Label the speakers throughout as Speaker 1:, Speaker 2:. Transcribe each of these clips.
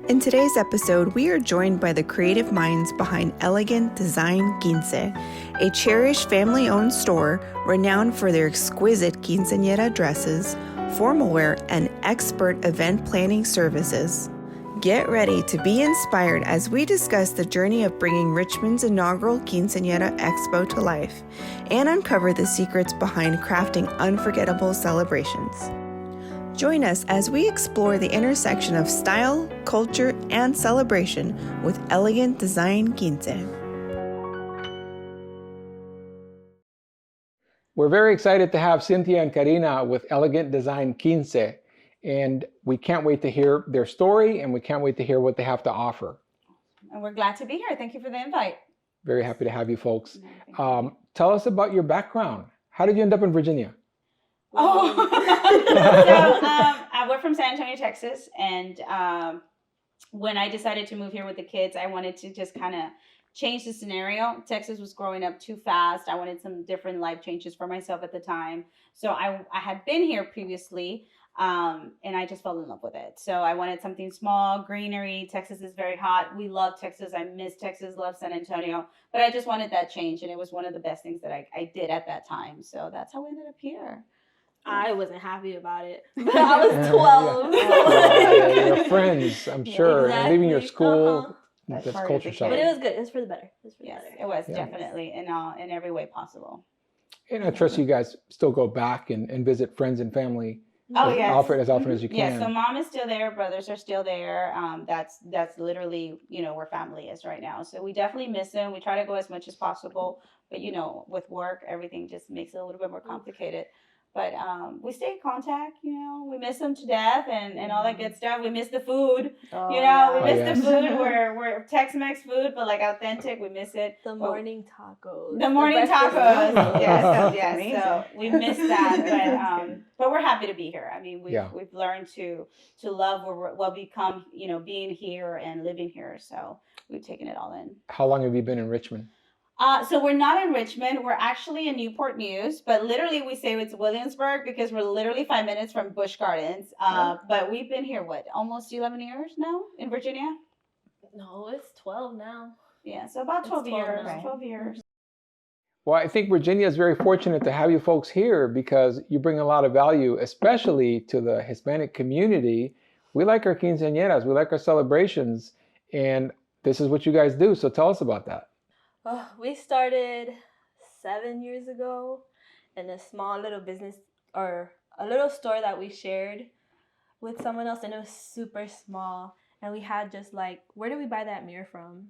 Speaker 1: In today's episode, we are joined by the creative minds behind Elegant Design Quince, a cherished family-owned store renowned for their exquisite quinceañera dresses, formal wear, and expert event planning services. Get ready to be inspired as we discuss the journey of bringing Richmond's inaugural Quinceañera Expo to life and uncover the secrets behind crafting unforgettable celebrations. Join us as we explore the intersection of style, culture, and celebration with Elegant Design Quince.
Speaker 2: We're very excited to have Cinthia and Karina with Elegant Design Quince, and we can't wait to hear their story, and we can't wait to hear what they have to offer.
Speaker 3: And we're glad to be here. Thank you for the invite.
Speaker 2: Very happy to have you folks. Tell us about your background. How did you end up in Virginia?
Speaker 3: We're from San Antonio, Texas, and when I decided to move here with the kids, I wanted to just kind of change the scenario. Texas was growing up too fast. I wanted some different life changes for myself at the time. So I had been here previously, and I just fell in love with it. So I wanted something small, greenery. Texas is very hot. We love Texas. I miss Texas, love San Antonio. But I just wanted that change, and it was one of the best things that I did at that time. So that's how we ended up here.
Speaker 4: I wasn't happy about it, but I was 12.
Speaker 2: Your friends, I'm sure,
Speaker 4: exactly.
Speaker 2: and leaving your school, that's culture shock.
Speaker 4: But it was good. It was for the better.
Speaker 3: It was definitely in every way possible.
Speaker 2: And I trust you guys still go back and visit friends and family.
Speaker 3: Yes.
Speaker 2: As often as you can.
Speaker 3: Yeah, so mom is still there, brothers are still there. That's literally, where family is right now. So we definitely miss them. We try to go as much as possible, but with work, everything just makes it a little bit more complicated. But we stay in contact, we miss them to death and all that good stuff. We miss the food, we miss the food. We're Tex-Mex food, but like authentic, we miss it.
Speaker 4: The morning tacos.
Speaker 3: The morning tacos. Yes. So we miss that, but we're happy to be here. I mean, we've learned to love what become, being here and living here. So we've taken it all in.
Speaker 2: How long have you been in Richmond?
Speaker 3: So we're not in Richmond. We're actually in Newport News, but literally we say it's Williamsburg because we're literally 5 minutes from Busch Gardens. But we've been here, almost 11 years now in Virginia?
Speaker 4: No, it's 12 now.
Speaker 3: Yeah, so about 12 years.
Speaker 4: Now.
Speaker 3: 12 years.
Speaker 2: Well, I think Virginia is very fortunate to have you folks here because you bring a lot of value, especially to the Hispanic community. We like our quinceañeras, we like our celebrations, and this is what you guys do. So tell us about that.
Speaker 4: We started 7 years ago in a small little business or a little store that we shared with someone else, and it was super small. And we had just where did we buy that mirror from?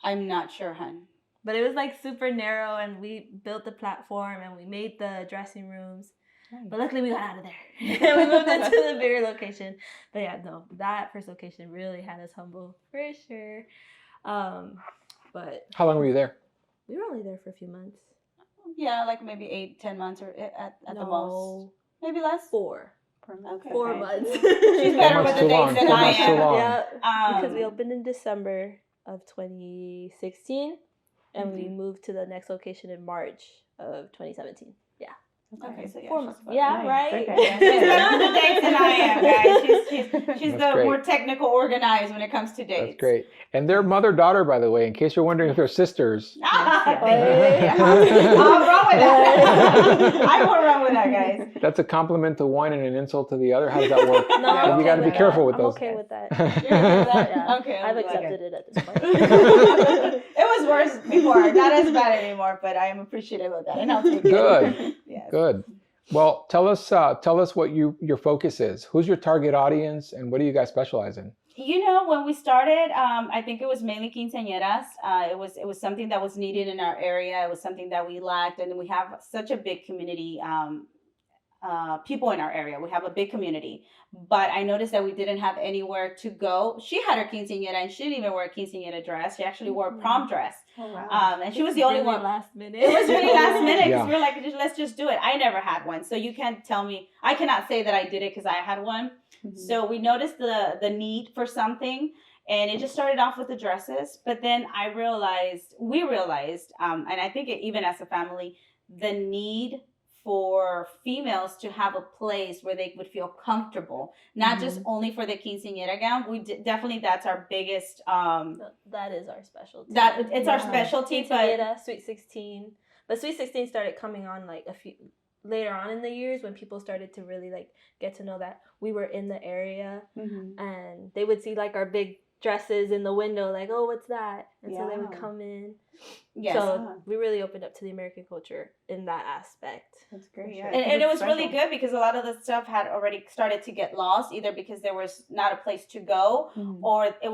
Speaker 3: I'm not sure, hun.
Speaker 4: But it was super narrow, and we built the platform and we made the dressing rooms. Nice. But luckily we got out of there and we moved into the bigger location. But that first location really had us humble for sure. But
Speaker 2: how long were you there?
Speaker 4: We were only there for a few months.
Speaker 3: Yeah, maybe 8-10 months or at the most. Maybe less?
Speaker 4: 4.
Speaker 3: Okay.
Speaker 4: 4 months.
Speaker 3: She's better with the dates than I am.
Speaker 4: Yeah, because we opened in December of 2016, and we moved to the next location in March of 2017. Yeah.
Speaker 3: Okay, so
Speaker 4: 4 months. Yeah, nice. Right?
Speaker 3: Okay. She's better with the dates than I am, guys. She's the more technical, organized when it comes to dates.
Speaker 2: That's great. And they're mother-daughter, by the way, in case you're wondering if they're sisters.
Speaker 3: I'm wrong with that. I won't wrong with that, guys.
Speaker 2: That's a compliment to one and an insult to the other. How does that work?
Speaker 4: No,
Speaker 2: you got to be careful with those.
Speaker 4: I'm okay with that.
Speaker 3: Yeah. Okay,
Speaker 4: I've accepted it at this point.
Speaker 3: It was worse before. Not as bad anymore, but I am appreciative of that, and I'll take
Speaker 2: it.
Speaker 3: Yes.
Speaker 2: Good. Well, tell us what your focus is. Who's your target audience, and what do you guys specialize in?
Speaker 3: When we started, I think it was mainly quinceañeras. It was something that was needed in our area. It was something that we lacked, and we have such a big community. People in our area. We have a big community, but I noticed that we didn't have anywhere to go. She had her quinceañera, and she didn't even wear a quinceañera dress. She actually wore a prom dress.
Speaker 4: Oh, wow.
Speaker 3: And she was the only one.
Speaker 4: Last minute.
Speaker 3: It was really last minute because we were like, let's just do it. I never had one, so you can't tell me. I cannot say that I did it because I had one. Mm-hmm. So we noticed the need for something, and it just started off with the dresses. But then we realized, and I think even as a family, the need for females to have a place where they would feel comfortable, not just only for the quinceañera gown. We definitely, that's our biggest
Speaker 4: that is our specialty.
Speaker 3: That it's our specialty.
Speaker 4: But Sweet 16, but Sweet 16 started coming on like a few later on in the years when people started to really like get to know that we were in the area, and they would see like our big dresses in the window, like, oh, what's that? And so they would come in. Yes. So we really opened up to the American culture in that aspect.
Speaker 1: That's great.
Speaker 3: Yeah. And it was really good because a lot of the stuff had already started to get lost, either because there was not a place to go, or it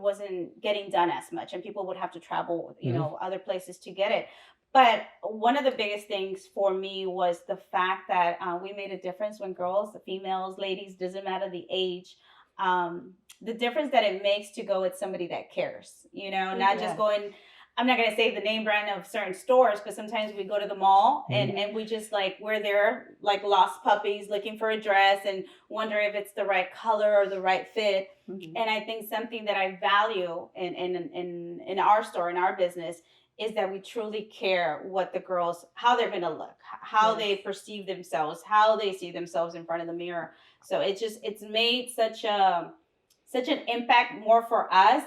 Speaker 3: wasn't getting done as much, and people would have to travel, you know, other places to get it. But one of the biggest things for me was the fact that we made a difference when girls, the females, ladies, doesn't matter the age, the difference that it makes to go with somebody that cares, you know, not just going, I'm not going to say the name brand of certain stores, but sometimes we go to the mall and we just like, we're there like lost puppies looking for a dress and wonder if it's the right color or the right fit. And I think something that I value in our store, in our business, is that we truly care what the girls, how they're going to look, how they perceive themselves, how they see themselves in front of the mirror. So it's made such an impact more for us,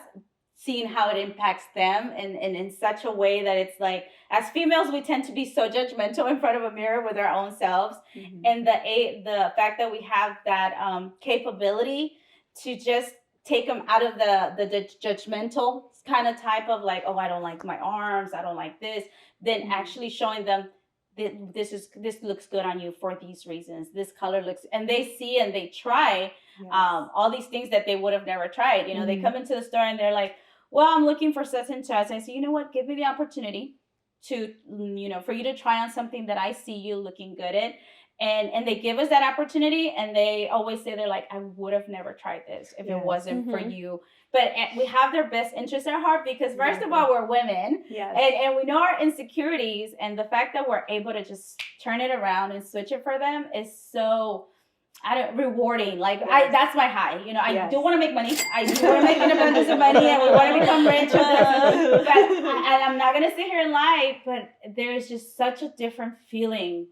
Speaker 3: seeing how it impacts them and in such a way that it's like, as females, we tend to be so judgmental in front of a mirror with our own selves. And the fact that we have that capability to just take them out of the judgmental kind of type of like, oh, I don't like my arms, I don't like this, then actually showing them that this looks good on you for these reasons, this color looks, and they see and they try all these things that they would have never tried. You know, they come into the store and they're like, well, I'm looking for such and such. And I say, you know what, give me the opportunity to, you know, for you to try on something that I see you looking good at. And they give us that opportunity, and they always say, they're like, I would have never tried this if it wasn't for you. But we have their best interests at heart because first of all, we're women, and we know our insecurities, and the fact that we're able to just turn it around and switch it for them is so rewarding. Like that's my high. You know, I do want to make money. I do want to make an abundance of money, and we want to become rich. But I'm not gonna sit here and lie. But there's just such a different feeling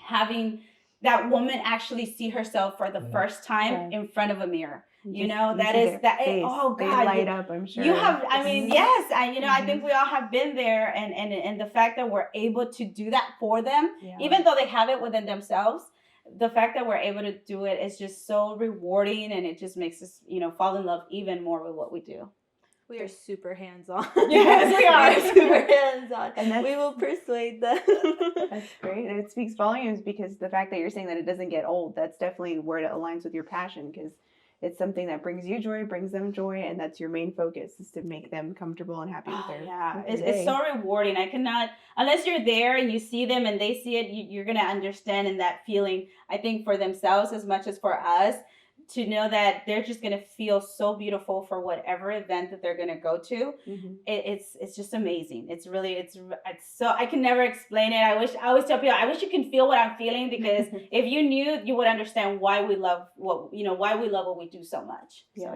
Speaker 3: having that woman actually see herself for the first time in front of a mirror. You know, that is that. Oh God,
Speaker 1: they light up. I'm sure
Speaker 3: you have. I mean, yes. I think we all have been there, and the fact that we're able to do that for them, even though they have it within themselves, the fact that we're able to do it is just so rewarding, and it just makes us, you know, fall in love even more with what we do.
Speaker 4: We are super hands-on.
Speaker 3: Yes, we are.
Speaker 4: Super hands-on. And we will persuade them.
Speaker 1: That's great. And it speaks volumes because the fact that you're saying that it doesn't get old, that's definitely where it aligns with your passion, because it's something that brings you joy, brings them joy, and that's your main focus, is to make them comfortable and happy with their
Speaker 3: it's so rewarding. I cannot, unless you're there and you see them and they see it, you're going to understand in that feeling, I think, for themselves as much as for us, to know that they're just going to feel so beautiful for whatever event that they're going to go to. It's just amazing. It's really, it's so, I can never explain it. I always tell people, I wish you can feel what I'm feeling, because if you knew, you would understand why we love what we do so much. So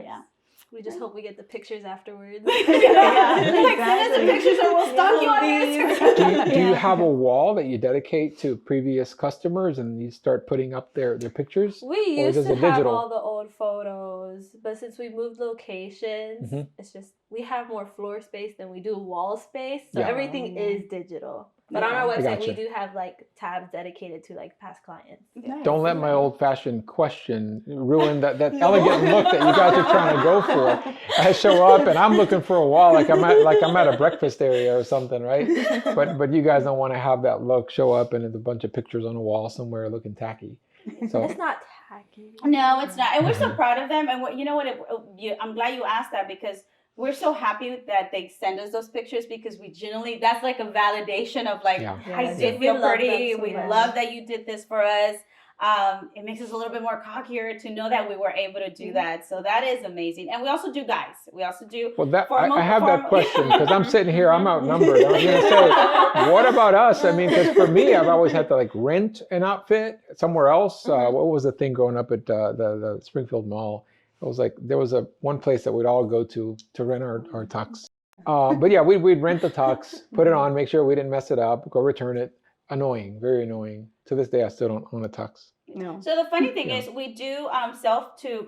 Speaker 4: we just hope we get the pictures afterwards.
Speaker 3: Like, send us the pictures and we'll stalk you on Instagram.
Speaker 2: Do you have a wall that you dedicate to previous customers and you start putting up their pictures?
Speaker 4: We used to have all the old photos, but since we moved locations, it's just, we have more floor space than we do wall space. So everything is digital. But on our website, we do have like tabs dedicated to like past clients.
Speaker 2: Nice. Don't let my old-fashioned question ruin that elegant look that you guys are trying to go for. I show up and I'm looking for a wall, like I'm at a breakfast area or something, right? But you guys don't want to have that look. Show up and there's a bunch of pictures on a wall somewhere looking tacky. So
Speaker 4: it's not tacky.
Speaker 3: No, it's not. And we're so proud of them. And you know what? I'm glad you asked that, because we're so happy that they send us those pictures, because we generally, that's like a validation of like, I did feel pretty. We love that you did this for us. It makes us a little bit more cockier to know that we were able to do that. So that is amazing. And we also do guys. We also do.
Speaker 2: Well, I have that question because I'm sitting here, I'm outnumbered. I was going to say, what about us? I mean, because for me, I've always had to like rent an outfit somewhere else. What was the thing growing up at the Springfield Mall? It was like, there was one place that we'd all go to rent our tux. But yeah, we'd rent the tux, put it on, make sure we didn't mess it up, go return it. Annoying, very annoying. To this day, I still don't own a tux.
Speaker 1: No.
Speaker 3: So the funny thing
Speaker 2: Yeah.
Speaker 3: is, we do sell to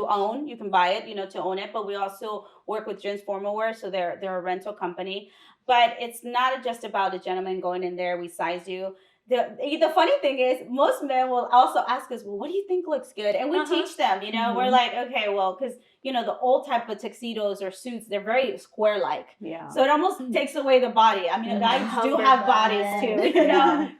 Speaker 3: own. You can buy it, to own it. But we also work with Gents Formal Wear, so they're a rental company. But it's not just about a gentleman going in there. We size you. The funny thing is, most men will also ask us, well, what do you think looks good? And we teach them. We're like, okay, well, because the old type of tuxedos or suits, they're very square-like.
Speaker 1: Yeah.
Speaker 3: So it almost takes away the body. I mean, guys do have bodies too.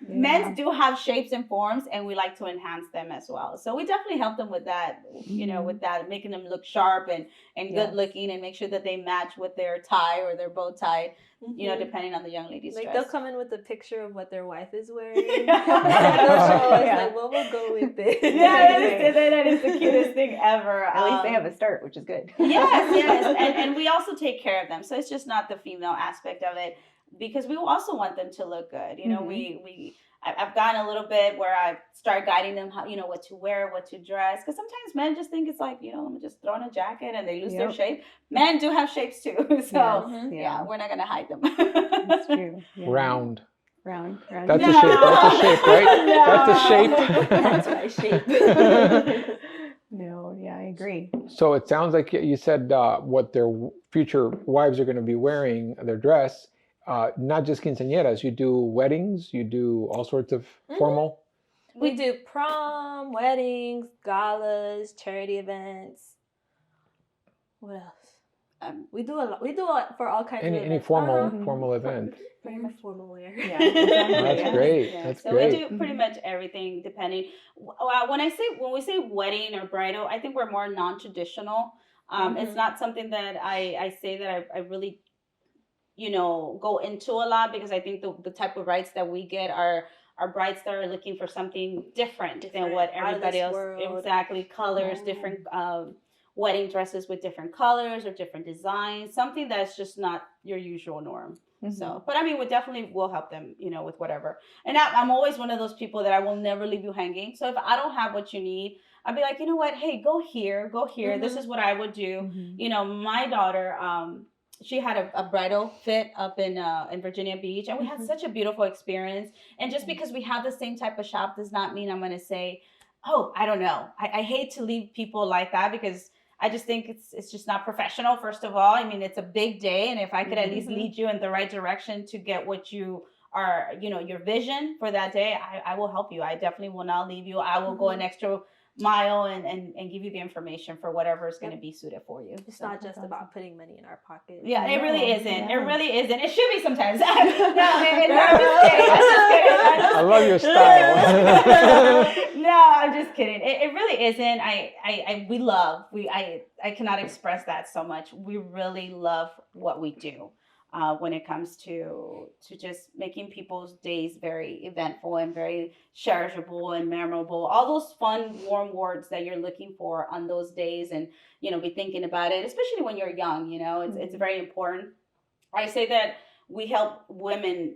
Speaker 3: Men do have shapes and forms, and we like to enhance them as well. So we definitely help them with that. With that, making them look sharp and good looking, and make sure that they match with their tie or their bow tie. Depending on the young lady's dress.
Speaker 4: They'll come in with a picture of what their wife is wearing. They'll show us like, well, we'll go with it.
Speaker 3: That is the cutest thing ever.
Speaker 1: At least they have a start, which is good.
Speaker 3: Yes. And we also take care of them. So it's just not the female aspect of it, because we also want them to look good. I've gotten a little bit where I start guiding them how, what to wear, what to dress. Because sometimes men just think it's like, let me just throw on a jacket and they lose their shape. Men do have shapes too. So we're not going to hide them.
Speaker 1: That's true. Yeah.
Speaker 2: Round.
Speaker 1: That's
Speaker 2: a shape. That's a shape, right?
Speaker 3: No.
Speaker 2: That's a shape.
Speaker 4: That's my shape.
Speaker 1: No, yeah, I agree.
Speaker 2: So it sounds like you said what their future wives are going to be wearing, their dress. Not just quinceañeras, you do weddings, you do all sorts of formal.
Speaker 4: We do prom, weddings, galas, charity events. What else? We do a lot. We do a lot for all kinds of events.
Speaker 2: Any formal event.
Speaker 4: Pretty much formal wear.
Speaker 1: Yeah,
Speaker 2: That's great.
Speaker 3: Yeah.
Speaker 2: That's
Speaker 3: so
Speaker 2: great.
Speaker 3: we do pretty much everything depending. When we say wedding or bridal, I think we're more non-traditional. It's not something that I say that I really go into a lot, because I think the type of brides that we get are brides that are looking for something different than what everybody else.
Speaker 4: World.
Speaker 3: Exactly. Colors, different wedding dresses with different colors or different designs, something that's just not your usual norm. So, but I mean, we definitely will help them, with whatever. And I'm always one of those people that I will never leave you hanging. So if I don't have what you need, I'll be like, you know what? Hey, go here. This is what I would do. My daughter, she had a bridal fit up in Virginia Beach, and we had such a beautiful experience. And just because we have the same type of shop does not mean I'm going to say, oh, I don't know. I hate to leave people like that, because I just think it's just not professional, first of all. I mean, it's a big day, and if I could at least lead you in the right direction to get what you are, your vision for that day, I will help you. I definitely will not leave you. I will go an extra mile and give you the information for whatever is going to be suited for you.
Speaker 4: It's not just about putting money in our pocket.
Speaker 3: Yeah, it really isn't. Yeah. It really isn't. It should be sometimes. No, I'm just kidding.
Speaker 2: I love your style.
Speaker 3: No, I'm just kidding. It really isn't. I cannot express that so much. We really love what we do. When it comes to just making people's days very eventful and very cherishable and memorable, all those fun, warm words that you're looking for on those days, and be thinking about it, especially when you're young. It's very important. I say that we help women,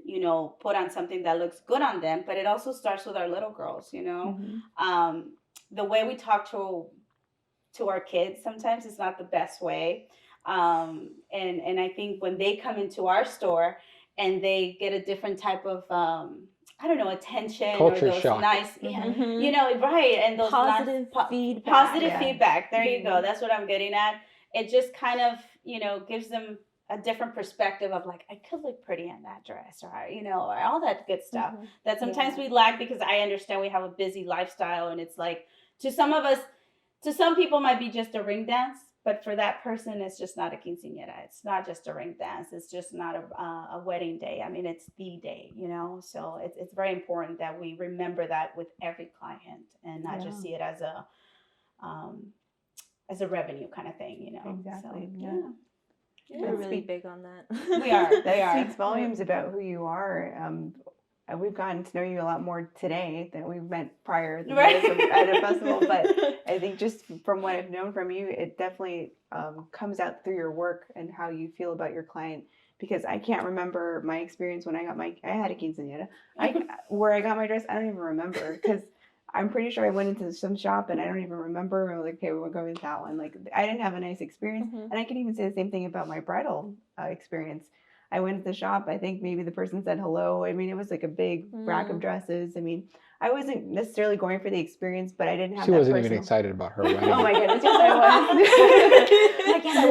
Speaker 3: put on something that looks good on them, but it also starts with our little girls. The way we talk to our kids sometimes is not the best way. And I think when they come into our store and they get a different type of, attention,
Speaker 2: culture
Speaker 3: or those
Speaker 2: shock.
Speaker 3: Nice, right. And those
Speaker 4: positive feedback.
Speaker 3: Positive feedback. There you go. That's what I'm getting at. It just kind of, gives them a different perspective of like, I could look pretty in that dress, or, or all that good stuff that sometimes we lack, because I understand we have a busy lifestyle, and it's like, to some people might be just a ring dance. But for that person, it's just not a quinceañera. It's not just a ring dance. It's just not a wedding day. I mean, it's the day, So it's very important that we remember that with every client, and not just see it as a revenue kind of thing,
Speaker 1: Exactly.
Speaker 3: So,
Speaker 4: We're really big on that.
Speaker 3: We are. They are.
Speaker 1: It speaks volumes about who you are. We've gotten to know you a lot more today than we met prior at a festival, but I think just from what I've known from you, it definitely comes out through your work and how you feel about your client. Because I can't remember my experience when I had a quinceañera. Where I got my dress, I don't even remember, because I'm pretty sure I went into some shop and I don't even remember. I was like, okay, we'll go with that one. Like, I didn't have a nice experience, and I can even say the same thing about my bridal experience. I went to the shop. I think maybe the person said hello. I mean, it was like a big rack of dresses. I mean, I wasn't necessarily going for the experience, but I didn't have
Speaker 2: She
Speaker 1: that
Speaker 2: wasn't
Speaker 1: personal...
Speaker 2: even excited about her wedding.
Speaker 1: Oh my goodness, yes I was. I guess I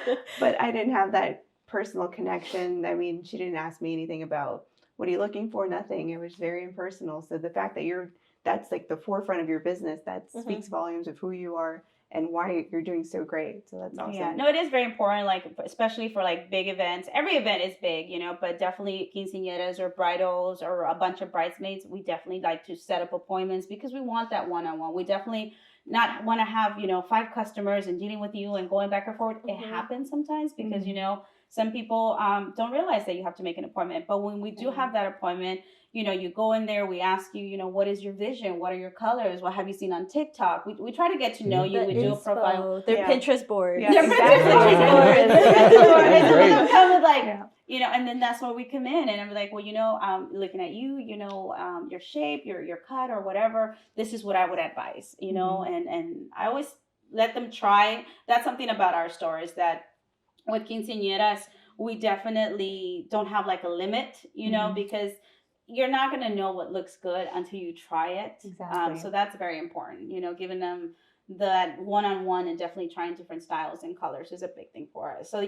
Speaker 1: was. But I didn't have that personal connection. I mean, she didn't ask me anything about what are you looking for? Nothing. It was very impersonal. So the fact that that's like the forefront of your business, that speaks volumes of who you are and why you're doing so great. So that's awesome.
Speaker 3: Yeah, no, it is very important, like, especially for like big events. Every event is big, you know, but definitely quinceañeras or bridals or a bunch of bridesmaids, we definitely like to set up appointments because we want that one-on-one. We definitely not want to have, 5 customers and dealing with you and going back and forth. It happens sometimes because, some people don't realize that you have to make an appointment. But when we do have that appointment, you go in there, we ask you, what is your vision? What are your colors? What have you seen on TikTok? We try to get to know you. We do a profile.
Speaker 4: Their Pinterest boards.
Speaker 1: Yeah,
Speaker 3: Their
Speaker 1: exactly.
Speaker 3: Pinterest boards. Come with like, and then that's where we come in and I'm like, well, looking at you, your shape, your cut or whatever, this is what I would advise, and I always let them try. That's something about our store is that with quinceañeras, we definitely don't have like a limit, because you're not going to know what looks good until you try it.
Speaker 1: Exactly.
Speaker 3: So that's very important, giving them that one-on-one and definitely trying different styles and colors is a big thing for us. So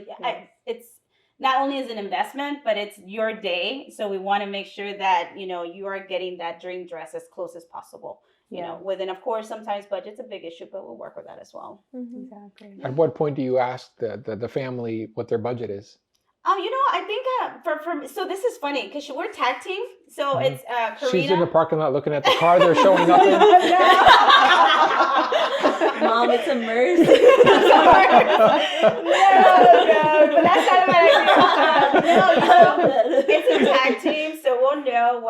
Speaker 3: it's not only as an investment, but it's your day. So we want to make sure that, you are getting that dream dress as close as possible. Within, of course, sometimes budget's a big issue, but we'll work with that as well.
Speaker 1: Exactly.
Speaker 2: At what point do you ask the family what their budget is?
Speaker 3: I think so this is funny because we're tag team. So it's Karina.
Speaker 2: She's in the parking lot looking at the car they're showing up in.
Speaker 4: Mom, it's a mercy.
Speaker 3: No, but that's not about it. It's a tag team, so we'll know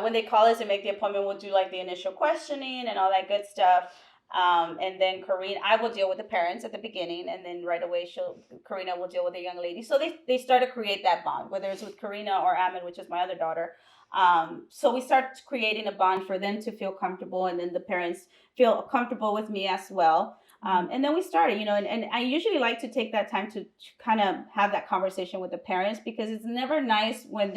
Speaker 3: when they call us and make the appointment. We'll do like the initial questioning and all that good stuff. And then I will deal with the parents at the beginning, and then right away Karina will deal with the young lady. So they start to create that bond, whether it's with Karina or Ahmed, which is my other daughter. So we start creating a bond for them to feel comfortable, and then the parents feel comfortable with me as well. And then we started, and I usually like to take that time to kind of have that conversation with the parents, because it's never nice when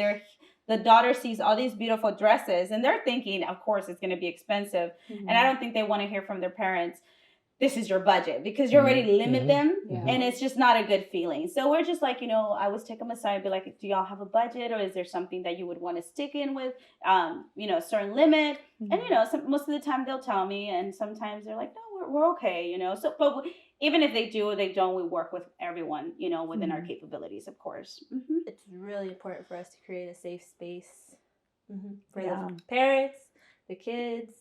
Speaker 3: the daughter sees all these beautiful dresses and they're thinking, of course, it's going to be expensive. And I don't think they want to hear from their parents, this is your budget, because you already limit them and it's just not a good feeling. So we're just like, I always take them aside and be like, do y'all have a budget, or is there something that you would want to stick in with, a certain limit? And, most of the time they'll tell me, and sometimes they're like, no, we're okay, so, but even if they do or they don't, we work with everyone, within our capabilities, of course.
Speaker 4: It's really important for us to create a safe space for the parents, the kids,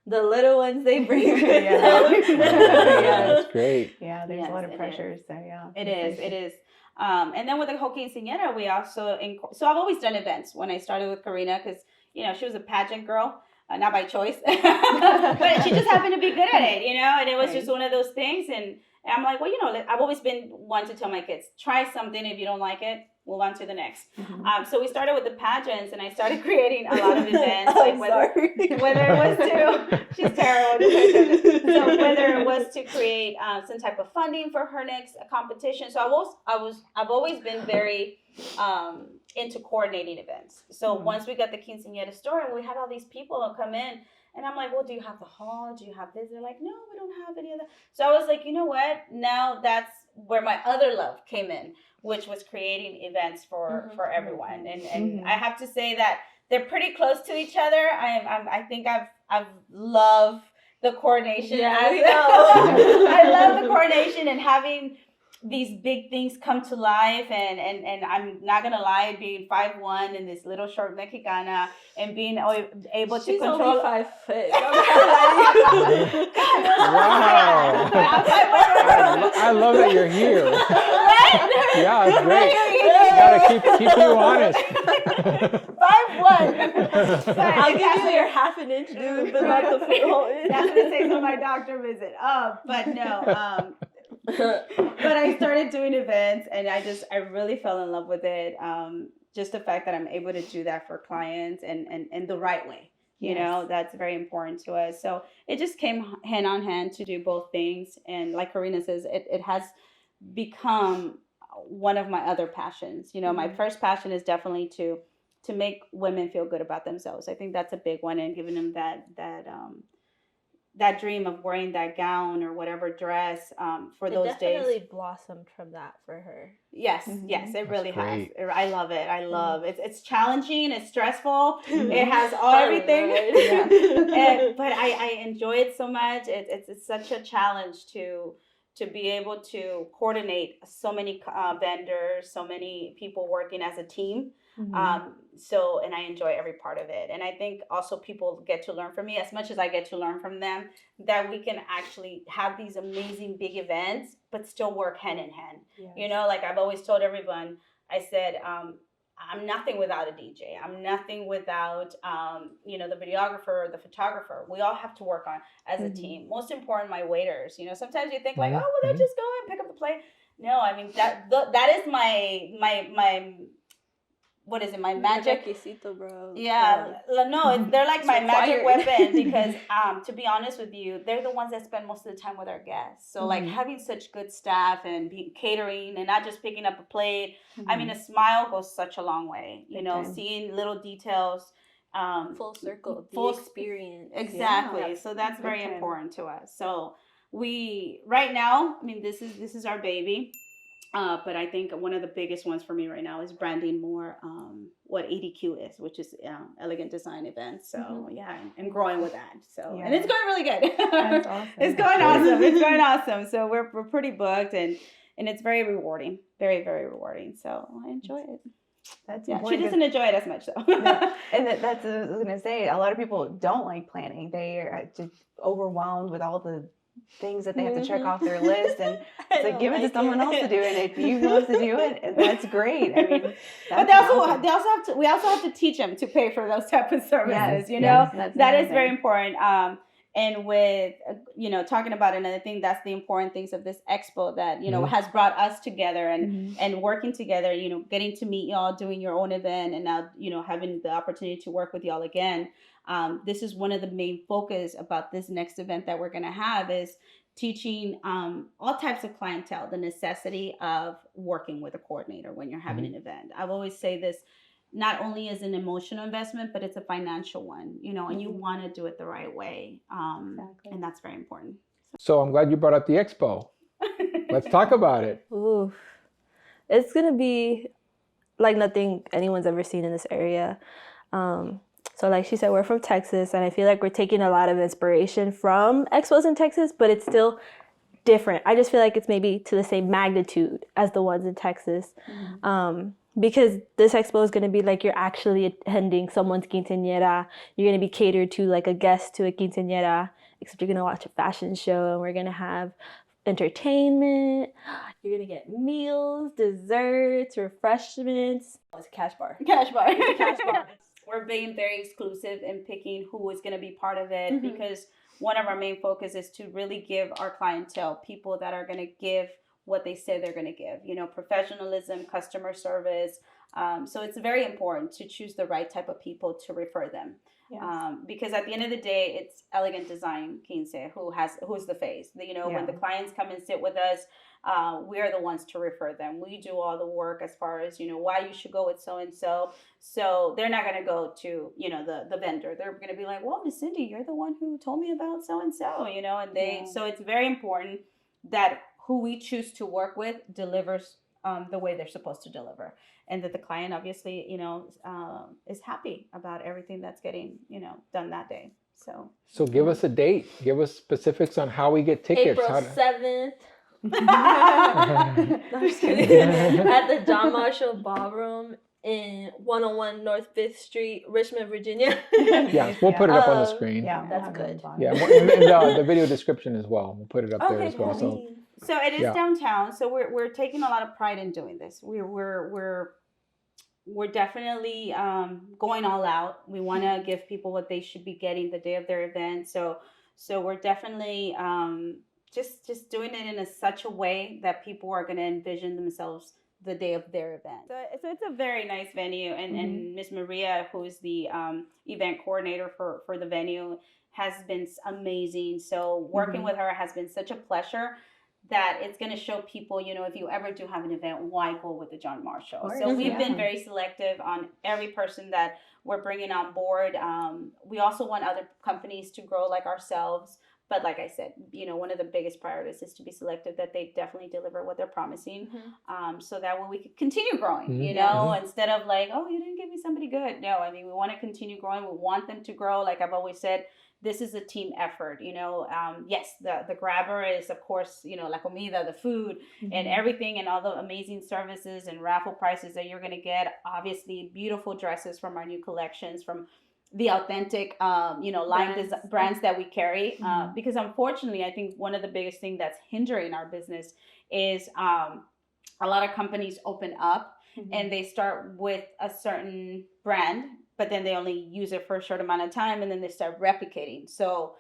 Speaker 4: the little ones they bring with them.
Speaker 2: That's great.
Speaker 1: Yeah, there's a lot of pressure. So
Speaker 3: It is. And then with the whole quinceañera, we also, so I've always done events when I started with Karina, because, she was a pageant girl. Not by choice, but she just happened to be good at it, and it was just one of those things. And I'm like, well, I've always been one to tell my kids, try something. If you don't like it, move on to the next. So we started with the pageants, and I started creating a lot of events, like whether it was to, she's terrible. So whether it was to create some type of funding for her next competition. So I've always been very into coordinating events. So once we got the Quinceañera store and we had all these people come in, and I'm like, well, do you have the hall? Do you have this? They're like, no, we don't have any of that. So I was like, you know what? Now that's where my other love came in, which was creating events for everyone. And I have to say that they're pretty close to each other. I think I've loved the coordination.
Speaker 4: Yeah,
Speaker 3: I love the coordination and having these big things come to life, and I'm not gonna lie, being 5'1" and this little short Mexicana and being able to control.
Speaker 4: Only 5 foot.
Speaker 2: Wow! I love that you're here.
Speaker 3: Right?
Speaker 2: Yeah, it's great. Gotta keep you honest.
Speaker 3: 5'1".
Speaker 4: I'll give you your half an inch, dude, but not the foot hole in.
Speaker 3: That's the same for my doctor visit. But no. But I started doing events, and I really fell in love with it. Just the fact that I'm able to do that for clients and the right way, you know, that's very important to us. So it just came hand on hand to do both things. And like Karina says, it has become one of my other passions. You know, my first passion is definitely to make women feel good about themselves. I think that's a big one, and giving them that dream of wearing that gown or whatever dress for those days.
Speaker 4: It definitely blossomed from that for her.
Speaker 3: Yes, yes, it really has.
Speaker 2: great.
Speaker 3: I love it. I love it. It's challenging. It's stressful. It has everything. But I enjoy it so much. It's such a challenge to be able to coordinate so many vendors, so many people working as a team. And I enjoy every part of it. And I think also people get to learn from me as much as I get to learn from them, that we can actually have these amazing big events, but still work hand in hand. Yes. You know, like I've always told everyone, I said, I'm nothing without a DJ. I'm nothing without, the videographer or the photographer. We all have to work on as a team. Most important, my waiters. You know, sometimes you think like, oh, well, they just go and pick up the plate. No, I mean, that is my what is it? My magic.
Speaker 4: Exquisite, bro.
Speaker 3: Yeah, no, they're like my magic weapon because, to be honest with you, they're the ones that spend most of the time with our guests. So like having such good staff and catering and not just picking up a plate. I mean, a smile goes such a long way. You know, seeing little details.
Speaker 4: Full circle, full experience.
Speaker 3: Exactly. Yeah. So that's very important to us. So right now, I mean, this is our baby. But I think one of the biggest ones for me right now is branding more what EDQ is, which is Elegant Design Events. So and growing with that. So and it's going really good.
Speaker 1: That's awesome.
Speaker 3: It's going awesome. It's going awesome. So we're pretty booked and it's very rewarding, very very rewarding. So I enjoy it.
Speaker 1: That's
Speaker 3: she doesn't enjoy it as much though.
Speaker 1: And that's what I was gonna say. A lot of people don't like planning. They are just overwhelmed with all the things that they have to check off their list, and it's like give it to someone else to do it. If you love to do it, that's great. I mean,
Speaker 3: but we also have to teach them to pay for those type of services. Yes, that is very important. And with talking about another thing, that's the important things of this expo that has brought us together and working together. Getting to meet y'all, doing your own event, and now having the opportunity to work with y'all again. This is one of the main focus about this next event that we're going to have is teaching all types of clientele the necessity of working with a coordinator when you're having an event. I've always say this, not only as an emotional investment, but it's a financial one, and you want to do it the right way. Exactly. And that's very important.
Speaker 2: So I'm glad you brought up the expo. Let's talk about it.
Speaker 4: Ooh, it's going to be like nothing anyone's ever seen in this area. So like she said, we're from Texas, and I feel like we're taking a lot of inspiration from expos in Texas, but it's still different. I just feel like it's maybe to the same magnitude as the ones in Texas. Because this expo is going to be like you're actually attending someone's quinceañera. You're going to be catered to like a guest to a quinceañera, except you're going to watch a fashion show, and we're going to have entertainment. You're going to get meals, desserts, refreshments. Oh, it's a cash bar.
Speaker 3: Cash bar. It's a cash bar. We're being very exclusive in picking who is going to be part of it because one of our main focus is to really give our clientele people that are going to give what they say they're going to give, professionalism, customer service. So it's very important to choose the right type of people to refer them. Yes. Because at the end of the day, it's Elegant Design Quince who's the face. When the clients come and sit with us, we are the ones to refer them. We do all the work as far as, why you should go with so-and-so. So they're not going to go to, the vendor. They're going to be like, well, Miss Cindy, you're the one who told me about so-and-so, so it's very important that who we choose to work with delivers the way they're supposed to deliver. And that the client obviously, is happy about everything that's getting, done that day. So
Speaker 2: give us a date. Give us specifics on how we get tickets.
Speaker 4: April 7th. No, I'm just kidding. At the John Marshall Ballroom in 101 North 5th Street, Richmond, Virginia.
Speaker 2: Yes, we'll put it up on the screen.
Speaker 4: Yeah, that's good.
Speaker 2: Yeah, and the video description as well. We'll put it up there as well.
Speaker 3: Cool. So it is downtown. So we're taking a lot of pride in doing this. We're definitely going all out. We want to give people what they should be getting the day of their event. So we're definitely just doing it in such a way that people are going to envision themselves the day of their event. So it's a very nice venue, and Miss Maria, who is the event coordinator for the venue, has been amazing. So working with her has been such a pleasure that it's going to show people, you know, if you ever do have an event, why go with the John Marshall?
Speaker 1: Of
Speaker 3: So
Speaker 1: course,
Speaker 3: we've been
Speaker 1: yeah.
Speaker 3: very selective on every person that we're bringing on board. We also want other companies to grow like ourselves. But like I said, you know, one of the biggest priorities is to be selective, that they definitely deliver what they're promising. So that way we could continue growing, you know, instead of like, oh, you didn't give me somebody good. No, I mean, we want to continue growing. We want them to grow. Like I've always said, this is a team effort, you know. Yes, the grabber is, of course, you know, la comida, the food and everything, and all the amazing services and raffle prices that you're going to get. Obviously, beautiful dresses from our new collections, from the authentic, you know, brands that we carry. Because unfortunately, I think one of the biggest things that's hindering our business is a lot of companies open up and they start with a certain brand, but then they only use it for a short amount of time, and then they start replicating. So,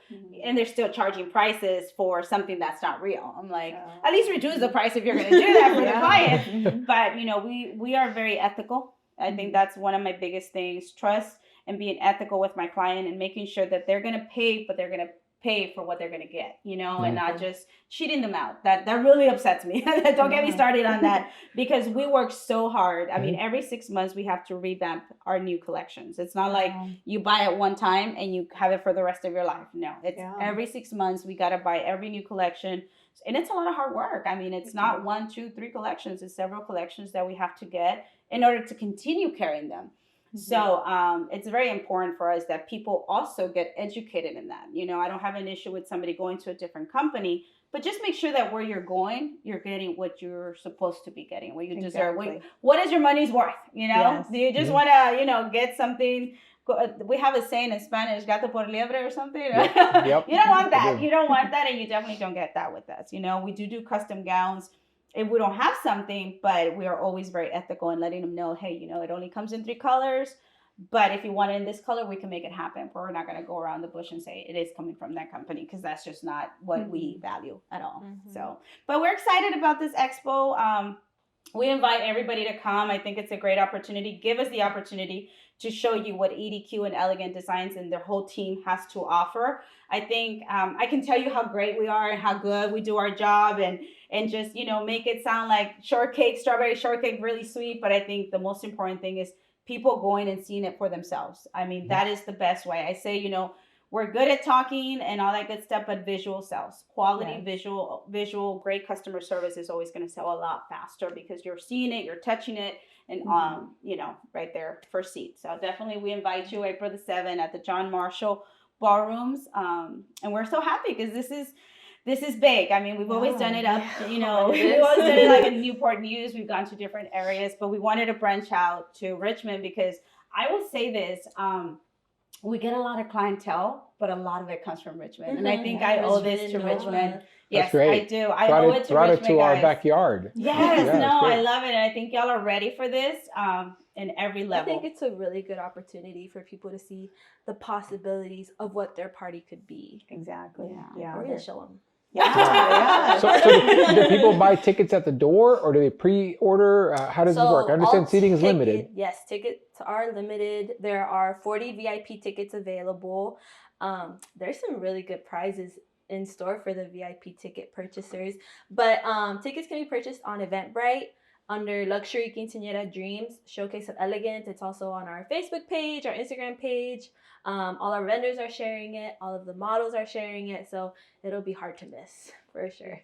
Speaker 3: and they're still charging prices for something that's not real. I'm like, at least reduce the price if you're going to do that for the client. But, you know, we are very ethical. I think that's one of my biggest things, trust and being ethical with my client and making sure that they're going to pay, but they're going to pay for what they're going to get, you know, and not just cheating them out. That really upsets me. Don't get me started on that, because we work so hard. I mean, every 6 months we have to revamp our new collections. It's not like you buy it one time and you have it for the rest of your life. No, it's every 6 months we got to buy every new collection. And it's a lot of hard work. I mean, it's not 1, 2, 3 collections. It's several collections that we have to get in order to continue carrying them. So it's very important for us that people also get educated in that. You know, I don't have an issue with somebody going to a different company, but just make sure that where you're going, you're getting what you're supposed to be getting, what you deserve. What is your money's worth? You know, do you just want to, you know, get something? We have a saying in Spanish, gato por liebre or something. You don't want that. You don't want that, and you definitely don't get that with us. You know, we do custom gowns. If we don't have something, but we are always very ethical in letting them know, hey, you know, it only comes in 3 colors, but if you want it in this color, we can make it happen. We're not going to go around the bush and say it is coming from that company, because that's just not what we value at all. So, but we're excited about this expo. We invite everybody to come. I think it's a great opportunity. Give us the opportunity to show you what EDQ and Elegant Designs and their whole team has to offer. I think I can tell you how great we are and how good we do our job, and just, you know, make it sound like shortcake, strawberry shortcake, really sweet. But I think the most important thing is people going and seeing it for themselves. I mean, that is the best way. I say, you know, we're good at talking and all that good stuff, but visual sells. Quality, visual, great customer service is always going to sell a lot faster, because you're seeing it, you're touching it, and you know, right there, first seat. So definitely we invite you April the 7th at the John Marshall Ballrooms. And we're so happy because this is big. I mean, we've always done it up, you know, we've always done it like in Newport News. We've gone to different areas, but we wanted to branch out to Richmond, because I will say this, we get a lot of clientele, but a lot of it comes from Richmond. And I think I owe this to Richmond. Yes, I do. I owe it to Richmond,
Speaker 2: to
Speaker 3: guys.
Speaker 2: our backyard.
Speaker 3: Yes, no, I love it. And I think y'all are ready for this in every level.
Speaker 4: I think it's a really good opportunity for people to see the possibilities of what their party could be.
Speaker 1: Exactly.
Speaker 4: Yeah. We're going to show them.
Speaker 2: So do people buy tickets at the door, or do they pre-order? How does it work? I understand seating is limited.
Speaker 4: Yes, tickets are limited. There are 40 VIP tickets available. There's some really good prizes in store for the VIP ticket purchasers. But tickets can be purchased on Eventbrite under Luxury Quinceañera Dreams Showcase of Elegant. It's also on our Facebook page, our Instagram page. All our vendors are sharing it. All of the models are sharing it. So it'll be hard to miss for sure.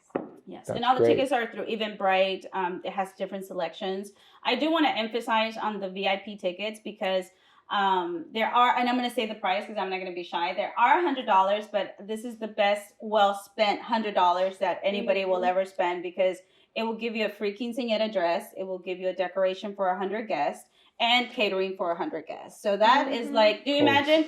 Speaker 3: Yes, and all the tickets are through Eventbrite. It has different selections. I do want to emphasize on the VIP tickets, because there are, and I'm going to say the price because I'm not going to be shy. There are $100, but this is the best well spent $100 that anybody will ever spend, because it will give you a free quinceañera dress. It will give you a decoration for 100 guests and catering for 100 guests. So that is like, do you imagine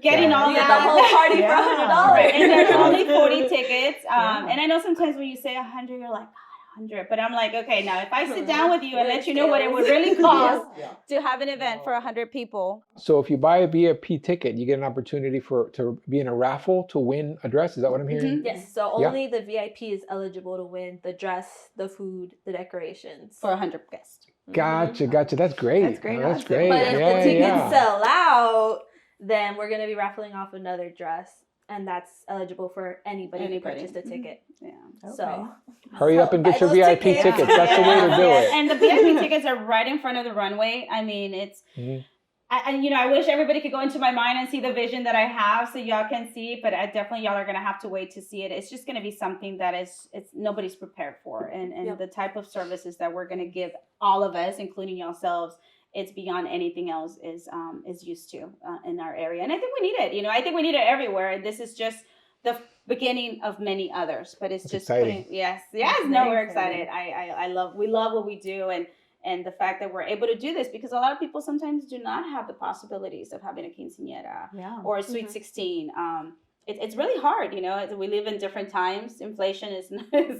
Speaker 3: getting all that?
Speaker 4: The whole party for $100.
Speaker 3: And there's only 40 tickets. And I know sometimes when you say 100, you're like, 100. But I'm like, okay, now if I sit down with you and let you know what it would really cost to have an event for 100 people.
Speaker 2: So if you buy a VIP ticket, you get an opportunity to be in a raffle to win a dress. Is that what I'm hearing?
Speaker 4: Yes. So only the VIP is eligible to win the dress, the food, the decorations.
Speaker 3: For 100 guests.
Speaker 2: Gotcha. That's great.
Speaker 1: That's great.
Speaker 2: That's great.
Speaker 4: But if the tickets sell out, then we're going to be raffling off another dress and that's eligible for anybody to purchase the ticket.
Speaker 3: Yeah.
Speaker 4: So
Speaker 2: hurry up and get your VIP tickets.
Speaker 3: Yeah.
Speaker 2: That's the way to do it.
Speaker 3: And the VIP tickets are right in front of the runway. I mean, it's, I wish everybody could go into my mind and see the vision that I have so y'all can see, but y'all are going to have to wait to see it. It's just going to be something that nobody's prepared for. And the type of services that we're going to give all of us, including yourselves, it's beyond anything else is used to in our area. And I think we need it. I think we need it everywhere. This is just the beginning of many others, but it's just
Speaker 2: exciting.
Speaker 3: We're excited. We love what we do. And the fact that we're able to do this, because a lot of people sometimes do not have the possibilities of having a quinceañera or a sweet 16. It's really hard, we live in different times. Inflation is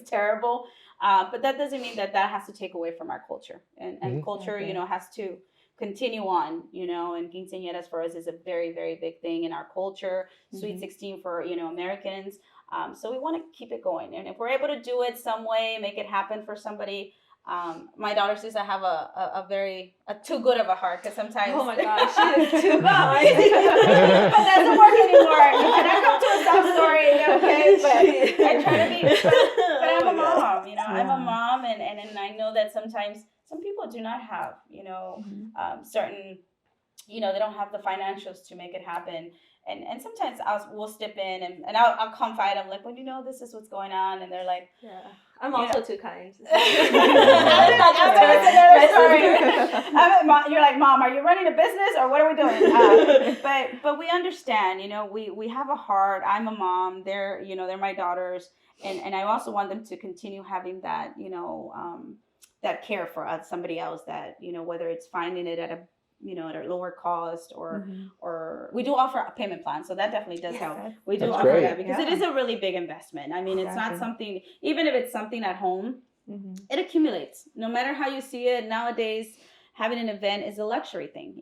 Speaker 3: terrible. But that doesn't mean that has to take away from our culture. And culture, has to continue on, and quinceañeras for us is a very, very big thing in our culture. Sweet 16 for, Americans. So we want to keep it going. And if we're able to do it some way, make it happen for somebody. My daughter says I have a too good of a heart, because sometimes
Speaker 4: oh my gosh, she is too kind.
Speaker 3: But that doesn't work anymore. Can I come to a sob story? Okay, but I try to be. But I'm a mom. I'm a mom, and I know that sometimes some people do not have certain, they don't have the financials to make it happen. And sometimes we'll step in and I'll confide. I'm like, well, this is what's going on, and they're like,
Speaker 4: I'm also too kind.
Speaker 3: You're like, Mom, are you running a business or what are we doing? But we understand, we have a heart. I'm a mom. They're my daughters. And I also want them to continue having that, that care for somebody else, that, whether it's finding it at a lower cost or we do offer a payment plan. So that definitely does help. We do offer that because it is a really big investment. I mean, it's not something, even if it's something at home, it accumulates. No matter how you see it nowadays, having an event is a luxury thing,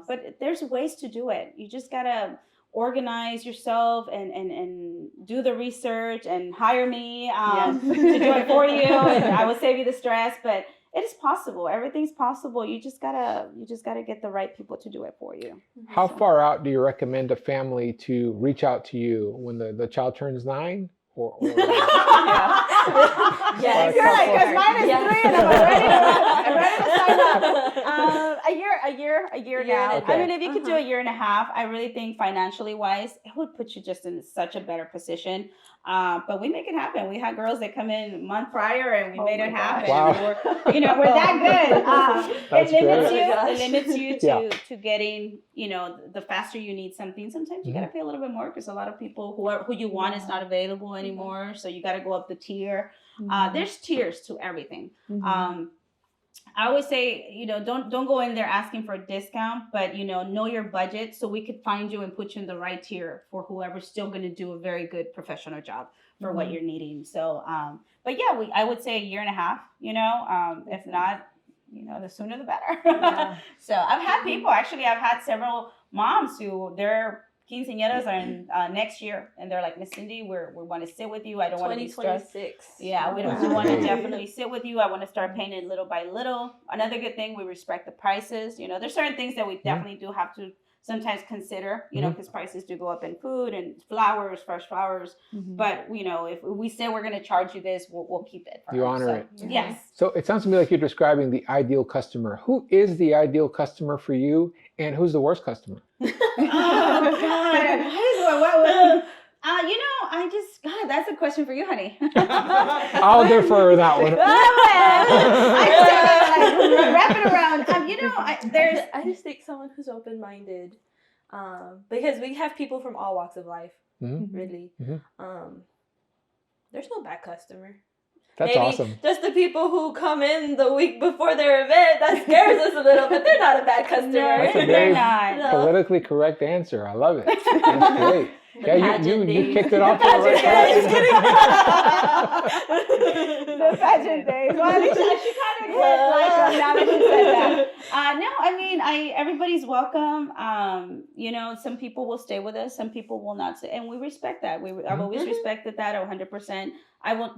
Speaker 3: but there's ways to do it. You just got to organize yourself and do the research and hire me to do it for you. And I will save you the stress, but it is possible. Everything's possible. You just gotta get the right people to do it for you.
Speaker 2: How far out do you recommend a family to reach out to you when the child turns 9? Or
Speaker 3: You're like, because mine is 3 and I'm ready to sign up. A year now.
Speaker 2: Okay.
Speaker 3: I mean, if you could do a year and a half, I really think financially wise, it would put you just in such a better position. But we make it happen. We had girls that come in a month prior and we made it happen.
Speaker 2: Wow.
Speaker 3: We're that good. It limits you to getting, the faster you need something. Sometimes you got to pay a little bit more because a lot of people who you want is not available anymore. So you got to go up the tier. There's tiers to everything. I always say, don't go in there asking for a discount, but, know your budget so we could find you and put you in the right tier for whoever's still going to do a very good professional job for what you're needing. So, but yeah, I would say a year and a half, if not, the sooner the better. So I've had several moms who their quinceañeras are in next year, and they're like, Miss Cindy, we want to sit with you. I don't want to be stressed.
Speaker 4: 2026.
Speaker 3: Yeah, we want to definitely sit with you. I want to start paying it little by little. Another good thing, we respect the prices. There's certain things that we definitely do have to sometimes consider, because prices do go up in food and flowers, fresh flowers. But, if we say we're going to charge you this, we'll keep it.
Speaker 2: You honor it.
Speaker 3: Yes.
Speaker 2: So it sounds to me like you're describing the ideal customer. Who is the ideal customer for you, and who's the worst customer?
Speaker 3: Oh, God. That's a question for you, honey.
Speaker 2: I'll defer that one.
Speaker 3: Wrap it around.
Speaker 4: I just think someone who's open-minded, because we have people from all walks of life, really. There's no bad customer.
Speaker 2: That's
Speaker 4: Maybe
Speaker 2: awesome.
Speaker 4: Just the people who come in the week before their event, that scares us a little, but they're not a bad customer.
Speaker 2: That's a very politically correct answer. I love it. That's great. Yeah, you kicked it off.
Speaker 3: The pageant days. Well, at least she kind of did now that she said that. No, I mean, everybody's welcome. Some people will stay with us, some people will not stay, and we respect that. I've always respected that 100%.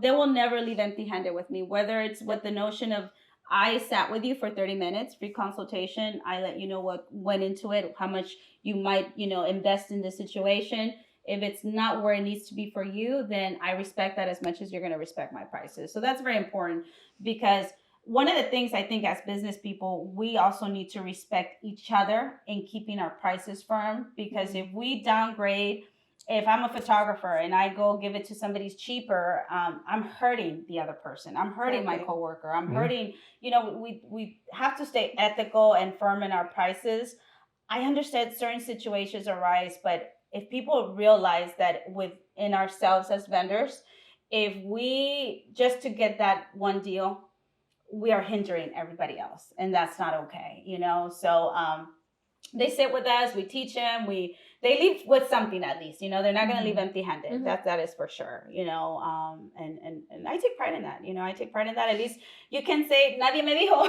Speaker 3: They will never leave empty-handed with me, whether it's with the notion of I sat with you for 30 minutes, free consultation. I let you know what went into it, how much you might, invest in the situation. If it's not where it needs to be for you, then I respect that as much as you're going to respect my prices. So that's very important, because one of the things I think as business people, we also need to respect each other in keeping our prices firm, because if we downgrade, if I'm a photographer and I go give it to somebody's cheaper, I'm hurting the other person. I'm hurting my coworker. I'm hurting, we have to stay ethical and firm in our prices. I understand certain situations arise, but if people realize that within ourselves as vendors, if we just to get that one deal, we are hindering everybody else, and that's not okay, So they sit with us, we teach them, they leave with something at least, they're not going to leave empty-handed. That is for sure, and I take pride in that, I take pride in that. At least you can say, nadie me dijo,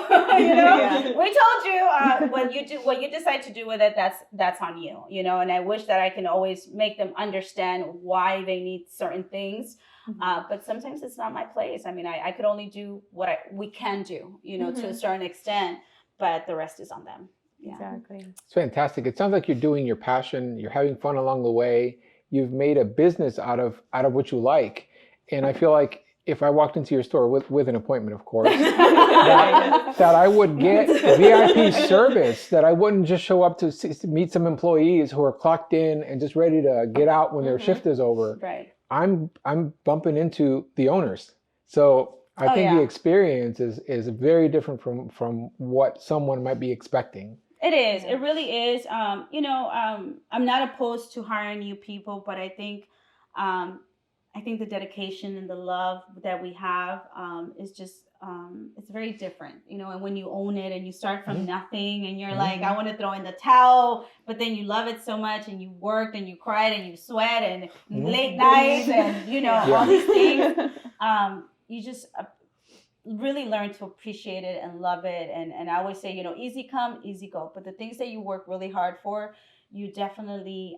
Speaker 3: we told you, what you decide to do with it, that's on you, and I wish that I can always make them understand why they need certain things. But sometimes it's not my place. I mean, I could only do what we can do, to a certain extent, but the rest is on them. Yeah.
Speaker 4: Exactly.
Speaker 2: It's fantastic. It sounds like you're doing your passion. You're having fun along the way. You've made a business out of what you like. And I feel like if I walked into your store with an appointment, of course, that I would get VIP service, that I wouldn't just show up to meet some employees who are clocked in and just ready to get out when their shift is over.
Speaker 3: Right.
Speaker 2: I'm bumping into the owners. So I think the experience is very different from what someone might be expecting.
Speaker 3: It is. It really is. I'm not opposed to hiring new people, but I think the dedication and the love that we have is just it's very different, and when you own it and you start from nothing and you're like, I want to throw in the towel, but then you love it so much and you worked and you cried and you sweat and late nights and all these things, you just really learn to appreciate it and love it. And I always say, easy come, easy go. But the things that you work really hard for, you definitely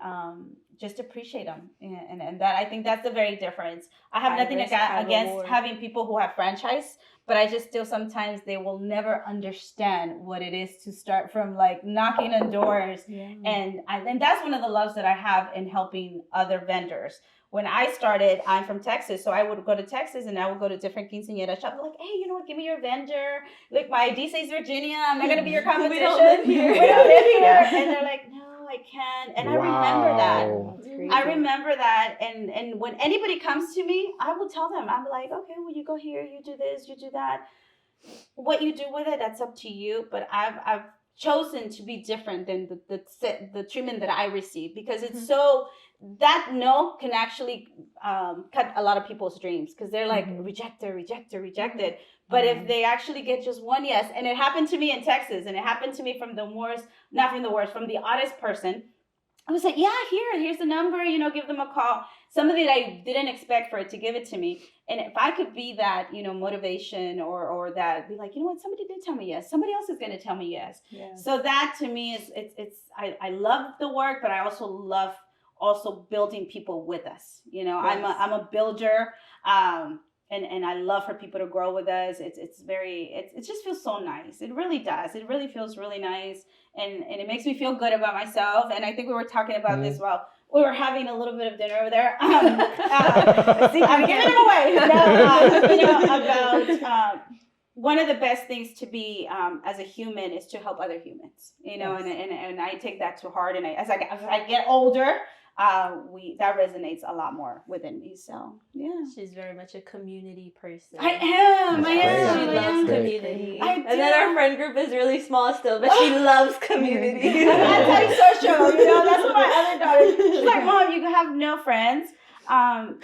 Speaker 3: just appreciate them. And that, I think that's the very difference. I have nothing against having people who have franchise, but I just still sometimes they will never understand what it is to start from like knocking on doors. Yeah. And that's one of the loves that I have in helping other vendors. When I started, I'm from Texas, so I would go to Texas and I would go to different quinceañera shops. Like, hey, you know what? Give me your vendor. Like, my ID says Virginia. I'm not gonna be your competition. We don't live here. And they're like, no, I can't. And I remember that. I remember that. And when anybody comes to me, I will tell them. I'm like, okay, well, you go here, you do this, you do that. What you do with it, that's up to you. But I've chosen to be different than the treatment that I receive, because it's so. That no can actually cut a lot of people's dreams, because they're like rejected. But if they actually get just one yes, and it happened to me in Texas, and it happened to me from the oddest person. I was like, yeah, here's the number, give them a call. Somebody that I didn't expect for it to give it to me. And if I could be that, motivation or that, be like, somebody did tell me yes. Somebody else is going to tell me yes. Yeah. So that to me is, I love the work, but I also love building people with us. Yes. I'm a builder, and I love for people to grow with us. It just feels so nice. It really does. It really feels really nice, and it makes me feel good about myself. And I think we were talking about this while we were having a little bit of dinner over there. I'm giving them away. About one of the best things to be as a human is to help other humans. And I take that to heart. And as I get older, that resonates a lot more within me. So yeah,
Speaker 4: she's very much a community person.
Speaker 3: I am.
Speaker 4: She loves community. And then our friend group is really small still, but she loves community.
Speaker 3: I'm anti-social. That's what my other daughter. She's like, Mom, you have no friends. I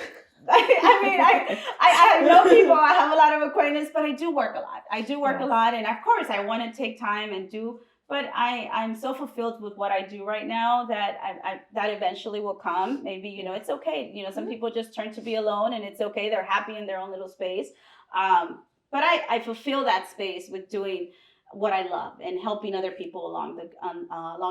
Speaker 3: know people. I have a lot of acquaintances, but I do work a lot. A lot, and of course, I want to take time and do. But I'm so fulfilled with what I do right now that that eventually will come. Maybe, it's okay. Some people just turn to be alone, and it's okay. They're happy in their own little space. But I fulfill that space with doing what I love and helping other people along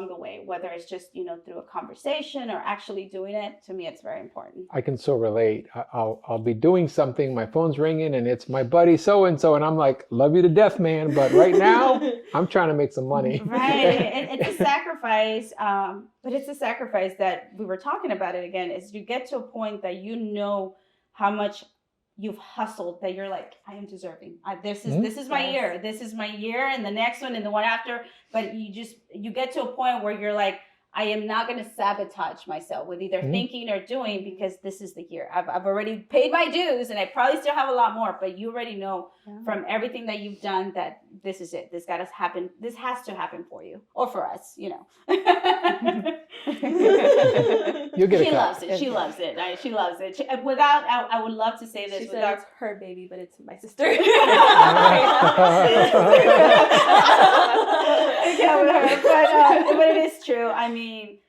Speaker 3: the way, whether it's just, through a conversation or actually doing it. To me, it's very important.
Speaker 2: I can so relate. I'll be doing something, my phone's ringing, and it's my buddy so-and-so, and I'm like, love you to death, man, but right now, I'm trying to make some money.
Speaker 3: Right. It's a sacrifice, but it's a sacrifice that we were talking about it again, is you get to a point that how much you've hustled, that you're like, I am deserving. This is my year. This is my year, and the next one and the one after. But you get to a point where you're like, I am not going to sabotage myself with either thinking or doing, because this is the year. I've already paid my dues, and I probably still have a lot more, but you already know from everything that you've done that this is it. This got to happen. This has to happen for you or for us,
Speaker 2: You'll get
Speaker 3: She loves it. She loves it. She loves it. I would love to say this.
Speaker 4: She said it's her baby, but it's my sister.
Speaker 3: But it is true. I mean,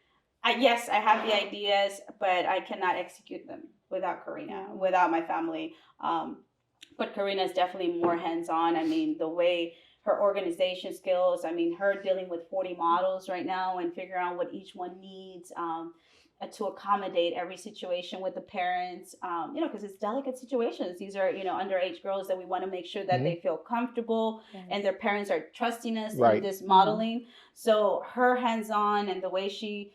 Speaker 3: yes, I have the ideas, but I cannot execute them without Karina, without my family. But Karina is definitely more hands-on. I mean, the way her organization skills, I mean, her dealing with 40 models right now and figuring out what each one needs to accommodate every situation with the parents, because it's delicate situations. These are, underage girls that we want to make sure that they feel comfortable and their parents are trusting us in this modeling. So her hands-on and the way she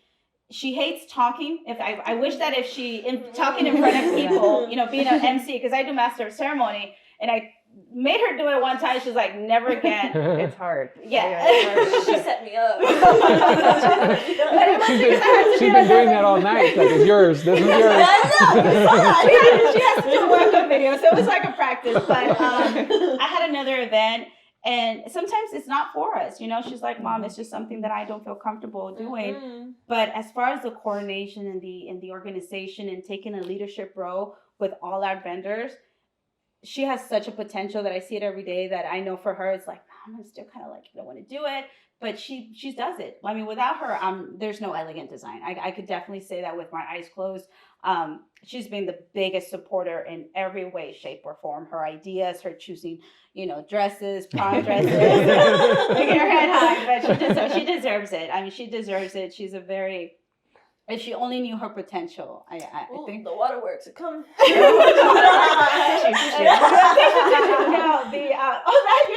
Speaker 3: hates talking. I wish that if talking in front of people, being an MC, because I do master of ceremony, and I made her do it one time. She's like, never again.
Speaker 1: It's hard.
Speaker 3: Yeah.
Speaker 4: She set me up.
Speaker 2: She's been doing that all night. Like, it's yours. This is yours.
Speaker 3: She has to do a workout video, so it was like a practice. But I had another event, and sometimes it's not for us. She's like, Mom, it's just something that I don't feel comfortable doing. But as far as the coordination and the organization and taking a leadership role with all our vendors, she has such a potential that I see it every day, that I know for her, it's like, Mom, I'm still kind of like, I don't want to do it. But she does it. I mean, without her, there's no Elegant Design. I could definitely say that with my eyes closed. She's been the biggest supporter in every way, shape, or form. Her ideas, her choosing, dresses, prom dresses, making her head high. But she deserves it. I mean, she deserves it. She's if she only knew her potential, I think.
Speaker 4: The waterworks are coming.
Speaker 3: You're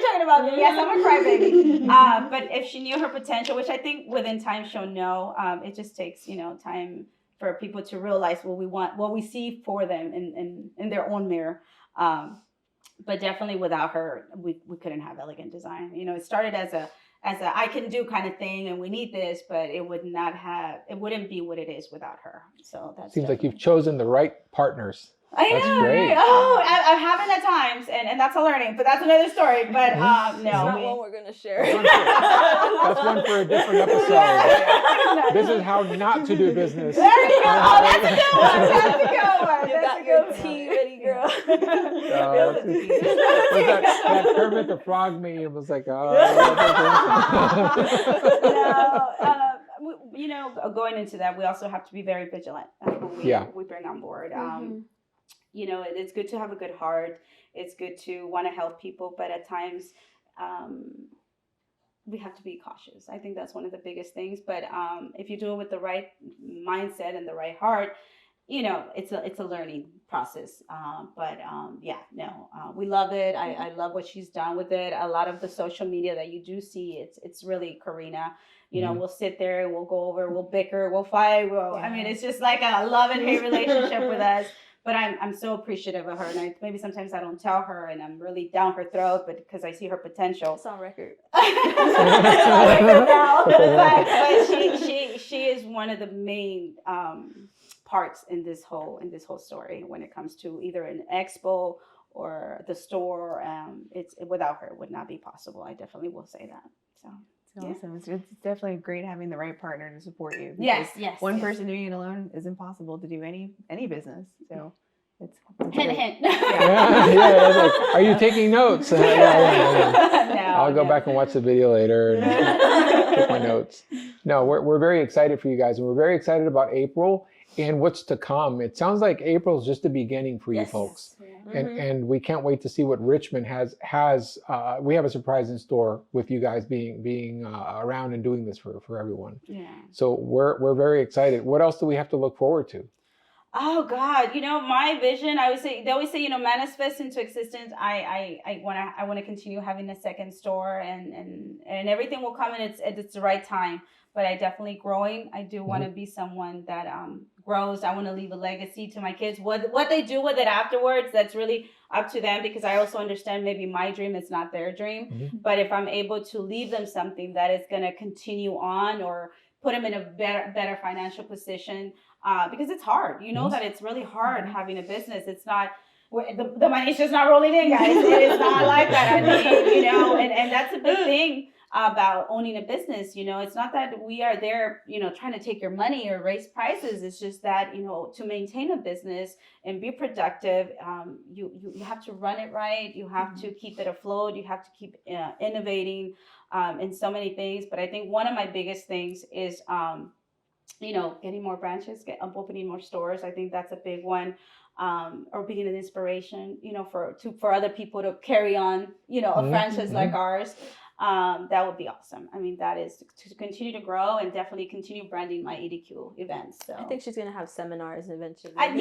Speaker 3: talking about me. Yes, I'm a crybaby. But if she knew her potential, which I think within time she'll know, it just takes, time for people to realize what we want, what we see for them in their own mirror. But definitely without her, we couldn't have Elegant Design. It started as a I can do kind of thing, and we need this, but it wouldn't be what it is without her. So that
Speaker 2: seems like you've chosen the right partners.
Speaker 3: I know.
Speaker 2: That's great.
Speaker 3: Right? Oh, I haven't at times, and that's a learning, but that's another story. But no,
Speaker 4: it's not one we're gonna share.
Speaker 2: That's one for a different episode. This is how not to do business.
Speaker 3: There you go. Oh, that's a good one. That's a good one.
Speaker 4: You got your tea ready, girl.
Speaker 2: That Kermit the Frog meme was like,
Speaker 3: going into that, we also have to be very vigilant when we bring on board. It's good to have a good heart. It's good to want to help people, but at times we have to be cautious. I think that's one of the biggest things. But if you do it with the right mindset and the right heart, it's a learning process. We love it. I love what she's done with it. A lot of the social media that you do see, it's really Karina. We'll sit there and we'll go over, we'll bicker, we'll fight. I mean, it's just like a love and hate relationship with us. But I'm so appreciative of her, and maybe sometimes I don't tell her, and I'm really down her throat, but because I see her potential.
Speaker 4: It's on record.
Speaker 3: But she is one of the main parts in this whole story when it comes to either an expo or the store. It's without her, it would not be possible. I definitely will say that. So.
Speaker 1: Awesome. It's definitely great having the right partner to support you.
Speaker 3: Yes.
Speaker 1: One person doing it alone is impossible to do any business. So it's
Speaker 3: hint.
Speaker 2: Yeah. Like, are you taking notes? I'll go back and watch the video later and take my notes. No, we're very excited for you guys, and we're very excited about April and what's to come. It sounds like April's just the beginning for you folks. and we can't wait to see what Richmond has. We have a surprise in store with you guys being around and doing this for everyone.
Speaker 3: Yeah.
Speaker 2: So we're very excited. What else do we have to look forward to?
Speaker 3: Oh God, my vision, they always say, manifest into existence. I want to continue having a second store, and everything will come in it's the right time. But I definitely growing. I do want to be someone that grows. I want to leave a legacy to my kids. What they do with it afterwards, that's really up to them, because I also understand maybe my dream is not their dream. But if I'm able to leave them something that is going to continue on, or put them in a better financial position, because it's hard. That it's really hard having a business. It's not, the money's just not rolling in, guys. It is not like that. And that's a big thing about owning a business. It's not that we are there, trying to take your money or raise prices. It's just that, to maintain a business and be productive, you have to run it right. You have to keep it afloat. You have to keep innovating in so many things. But I think one of my biggest things is, getting more branches, opening more stores. I think that's a big one. Or being an inspiration, for other people to carry on, a franchise like ours. That would be awesome. I mean, that is to continue to grow and definitely continue branding my EDQ events. So
Speaker 4: I think she's going to have seminars eventually.
Speaker 2: That's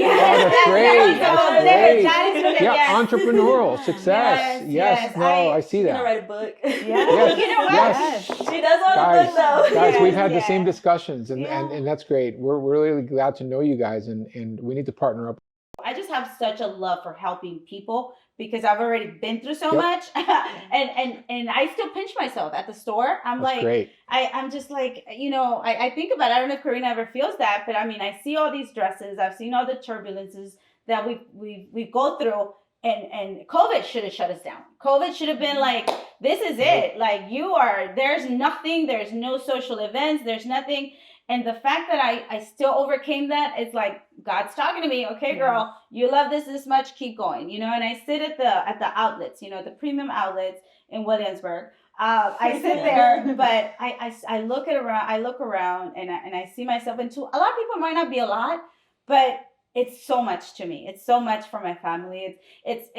Speaker 2: great. That's great. Entrepreneurial success. Yes. No, I see that.
Speaker 4: She's going to write a book.
Speaker 2: Yes.
Speaker 4: She does want a book, though.
Speaker 2: Guys, we've had the same discussions, and that's great. We're really glad to know you guys, and we need to partner up.
Speaker 3: I just have such a love for helping people, because I've already been through so much, and I still pinch myself at the store. I'm just like, I think about it. I don't know if Karina ever feels that, but I mean, I see all these dresses. I've seen all the turbulences that we go through, and COVID should have shut us down. COVID should have been like, this is it. Like, there's nothing, there's no social events, there's nothing. And the fact that I still overcame that, it's like God's talking to me. Okay, girl, you love this much, keep going. And I sit at the outlets, the premium outlets in Williamsburg. I sit there, but I look around and I see myself. And to a lot of people, it might not be a lot, but it's so much to me. It's so much for my family. It's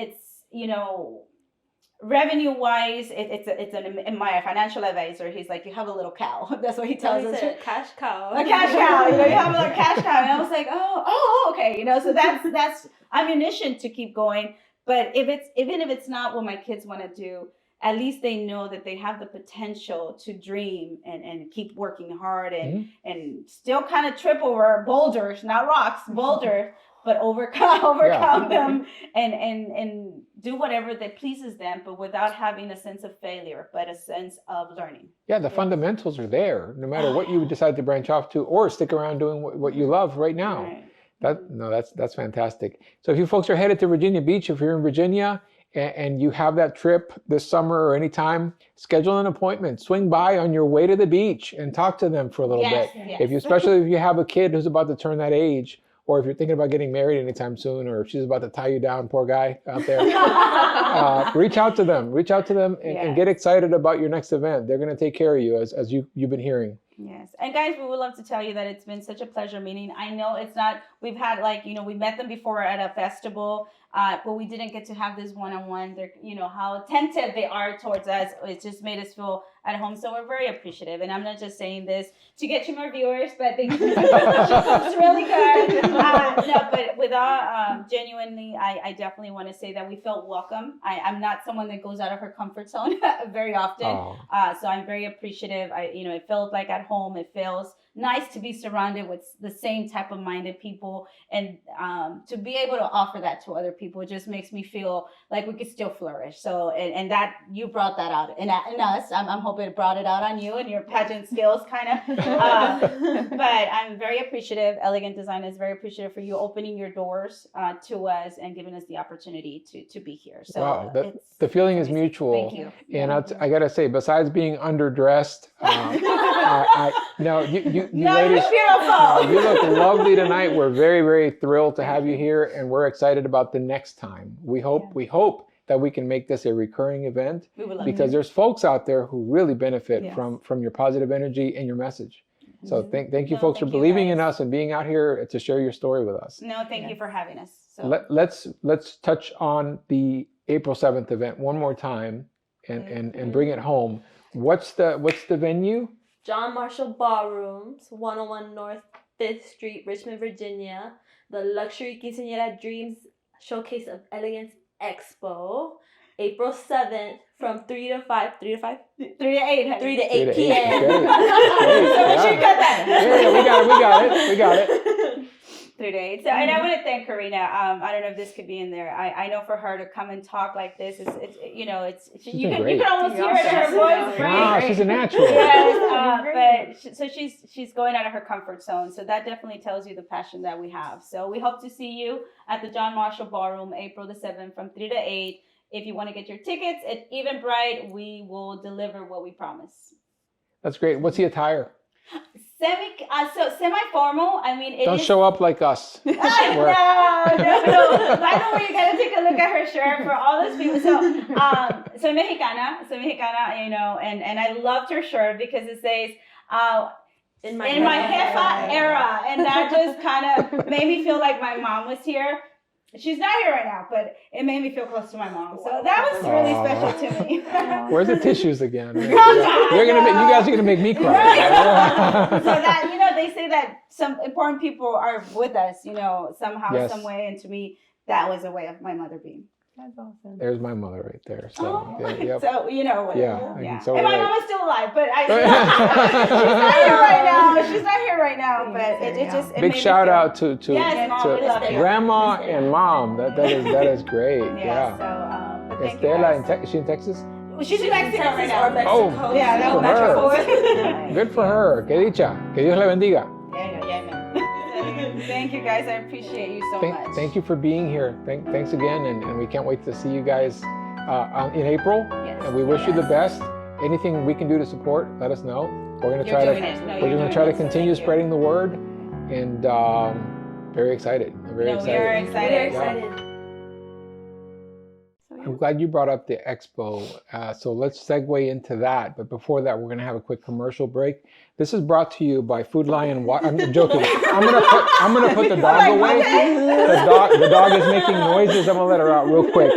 Speaker 3: revenue wise, in my financial advisor, he's like, you have a little cow. That's what he tells us.
Speaker 4: A cash cow.
Speaker 3: A cash cow. You have a little cash cow. And I was like, oh, okay. So that's ammunition to keep going. But even if it's not what my kids want to do, at least they know that they have the potential to dream and keep working hard and still kind of trip over boulders, not rocks, boulders. But overcome them and do whatever that pleases them, but without having a sense of failure, but a sense of learning.
Speaker 2: Yeah, the fundamentals are there, no matter what you decide to branch off to or stick around doing what you love right now. Right. That's fantastic. So if you folks are headed to Virginia Beach, if you're in Virginia and you have that trip this summer or anytime, schedule an appointment. Swing by on your way to the beach and talk to them for a little bit.
Speaker 3: Yes.
Speaker 2: Especially if you have a kid who's about to turn that age, or if you're thinking about getting married anytime soon, or if she's about to tie you down, poor guy out there, reach out to them and get excited about your next event. They're going to take care of you, as you've been hearing.
Speaker 3: Yes. And guys, we would love to tell you that it's been such a pleasure meeting. I know it's not, we've had we met them before at a festival, but we didn't get to have this one-on-one. They're, how attentive they are towards us. It just made us feel at home. So we're very appreciative. And I'm not just saying this to get you more viewers, but thank you. It's really good. No, but with all, genuinely, I definitely want to say that we felt welcome. I'm not someone that goes out of her comfort zone very often. So I'm very appreciative. It felt like at home. It feels nice to be surrounded with the same type of minded people, and to be able to offer that to other people just makes me feel like we could still flourish. So, and that you brought that out in us. I'm hoping it brought it out on you and your pageant skills, kind of. But I'm very appreciative. Elegant Design is very appreciative for you opening your doors to us and giving us the opportunity to be here. So
Speaker 2: wow, the feeling is mutual.
Speaker 3: Thank you.
Speaker 2: And I gotta say, besides being underdressed, you ladies,
Speaker 3: beautiful.
Speaker 2: You look lovely tonight. We're very, very thrilled to have you here, and we're excited about the next time. We hope that we can make this a recurring event, because there's folks out there who really benefit from your positive energy and your message. So thank you folks for believing in us and being out here to share your story with us.
Speaker 3: No, thank you for having us. So
Speaker 2: let's touch on the April 7th event one more time and bring it home. What's the venue?
Speaker 4: John Marshall Ballrooms, 101 North 5th Street, Richmond, Virginia. The Luxury Quinceañera Dreams Showcase of Elegant Expo, April 7th from 3 to 8, honey. 3 to 8 p.m.
Speaker 2: Great.
Speaker 3: So we should cut that.
Speaker 2: Yeah, we got it.
Speaker 3: 3 to 8. So, and I want to thank Karina. I don't know if this could be in there. I know for her to come and talk like this, it's you can almost hear it in her voice.
Speaker 2: Wow, she's a natural.
Speaker 3: Yes, but she's going out of her comfort zone. So that definitely tells you the passion that we have. So we hope to see you at the John Marshall Ballroom, April the 7th from 3 to 8. If you want to get your tickets at Eventbrite, we will deliver what we promise.
Speaker 2: That's great. What's the attire?
Speaker 3: Semi-formal. I mean,
Speaker 2: Don't show up like us.
Speaker 3: No. By the way, you gotta take a look at her shirt for all those people. So Mexicana, and I loved her shirt because it says, in my jefa era, and that just kind of made me feel like my mom was here. She's not here right now, but it made me feel close to my mom. So that was really special to me.
Speaker 2: Where's the tissues again? You guys are gonna make me cry.
Speaker 3: Right? So that they say that some important people are with us, somehow, some way, and to me, that was a way of my mother being. That's awesome.
Speaker 2: There's my mother right there. So,
Speaker 3: yep. So what?
Speaker 2: Yeah. So
Speaker 3: and my mom is still alive, but she's not here right now. She's not here right now, but it just
Speaker 2: big shout out to
Speaker 3: Grandma
Speaker 2: and Mom. That is great.
Speaker 3: Yeah. So,
Speaker 2: Estela, is she in Texas?
Speaker 3: She's in Mexico right now.
Speaker 2: Oh,
Speaker 3: yeah, that was
Speaker 2: good for her. Que dicha. Que Dios la bendiga.
Speaker 3: Thank you guys. I appreciate you so much.
Speaker 2: Thank you for being here. Thanks again, and we can't wait to see you guys in April.
Speaker 3: Yes.
Speaker 2: And we wish you the best. Anything we can do to support, let us know. We're going to try to continue spreading the word, and very excited.
Speaker 3: We are excited.
Speaker 2: Yeah. I'm glad you brought up the expo. So let's segue into that. But before that, we're going to have a quick commercial break. This is brought to you by Food Lion. I'm joking. I'm gonna put the dog away. The dog is making noises. I'm gonna let her out real quick.